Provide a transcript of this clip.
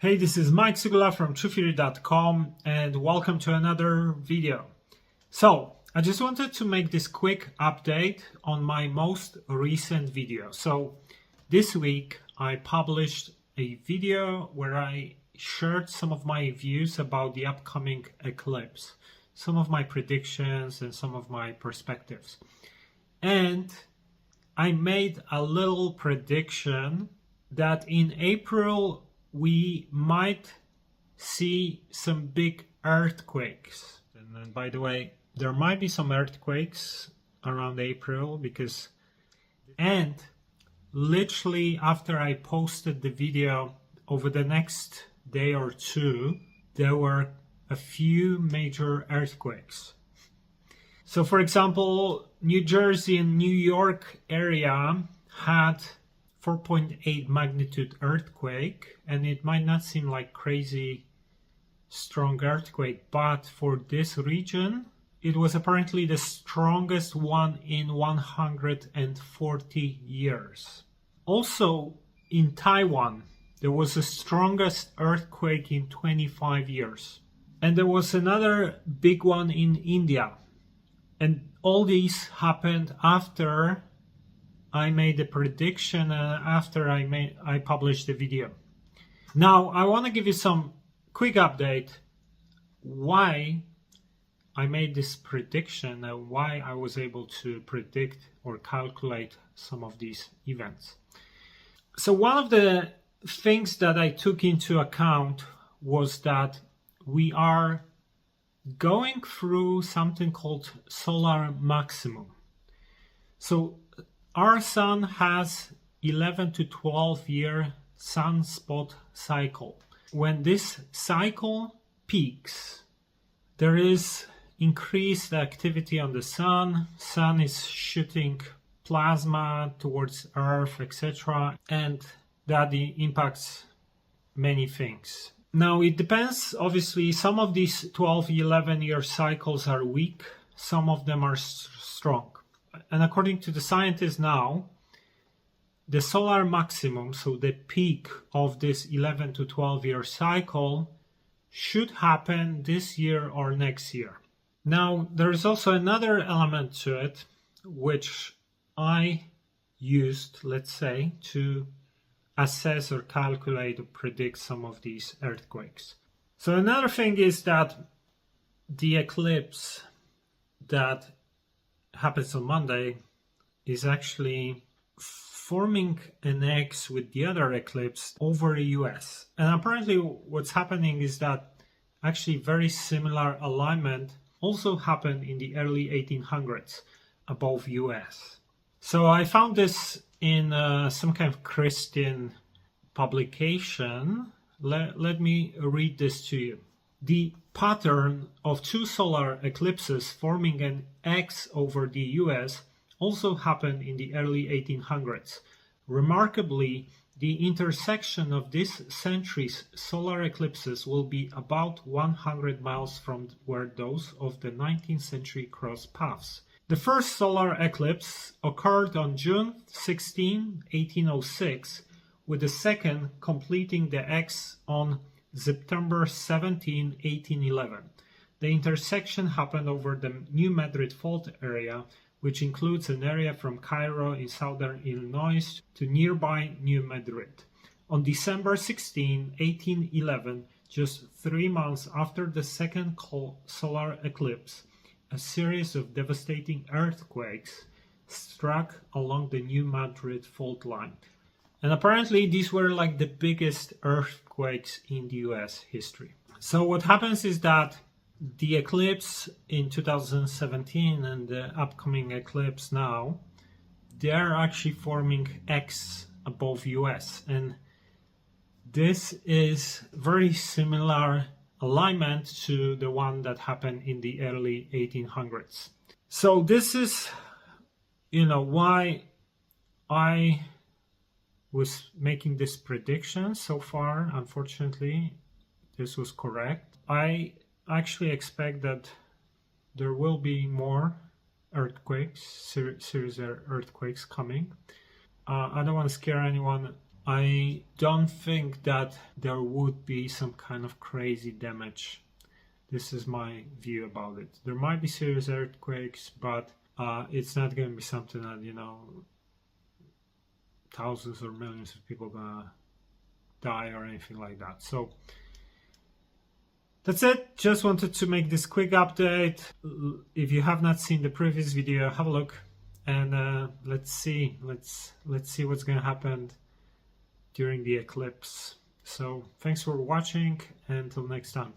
Hey, this is Mike Sigula from TruthTheory.com and welcome to another video. So, I just wanted to make this quick update on my most recent video. So, this week I published a video where I shared some of my views about the upcoming eclipse, some of my predictions and some of my perspectives. And I made a little prediction that in April we might see some big earthquakes. And by the way, there might be some earthquakes around April and literally after I posted the video, over the next day or two, there were a few major earthquakes. So for example, New Jersey and New York area had 4.8 magnitude earthquake, and it might not seem like crazy strong earthquake, but for this region it was apparently the strongest one in 140 years. Also in Taiwan there was the strongest earthquake in 25 years, and there was another big one in India, and all these happened after I made a prediction after I published the video. Now I want to give you some quick update why I made this prediction and why I was able to predict or calculate some of these events. So one of the things that I took into account was that we are going through something called solar maximum. So our sun has 11 to 12 year sunspot cycle. When this cycle peaks, there is increased activity on the sun. Sun is shooting plasma towards Earth, etc. And that impacts many things. Now it depends, obviously, some of these 12, 11 year cycles are weak, some of them are strong. And according to the scientists now, the solar maximum, so the peak of this 11 to 12 year cycle, should happen this year or next year. Now, there is also another element to it, which I used, let's say, to assess or calculate or predict some of these earthquakes. So another thing is that the eclipse that happens on Monday is actually forming an X with the other eclipse over the US. And apparently what's happening is that actually very similar alignment also happened in the early 1800s above US. So I found this in some kind of Christian publication. Let me read this to you. The pattern of two solar eclipses forming an X over the US also happened in the early 1800s. Remarkably, the intersection of this century's solar eclipses will be about 100 miles from where those of the 19th century cross paths. The first solar eclipse occurred on June 16, 1806, with the second completing the X on September 17, 1811. The intersection happened over the New Madrid Fault area, which includes an area from Cairo in southern Illinois to nearby New Madrid. On December 16, 1811, just 3 months after the second solar eclipse, a series of devastating earthquakes struck along the New Madrid fault line. And apparently these were like the biggest earthquakes in the US history. So what happens is that the eclipse in 2017 and the upcoming eclipse now, they are actually forming X above US. And this is very similar alignment to the one that happened in the early 1800s. So this is, why I was making this prediction so far. Unfortunately, this was correct. I actually expect that there will be more earthquakes, series of earthquakes coming. I don't want to scare anyone I don't think that there would be some kind of crazy damage. This is my view about it. There might be serious earthquakes, but it's not going to be something that, you know, thousands or millions of people gonna die or anything like that. So that's it. Just wanted to make this quick update. If you have not seen the previous video, have a look, and let's see what's gonna happen during the eclipse. So thanks for watching, and until next time.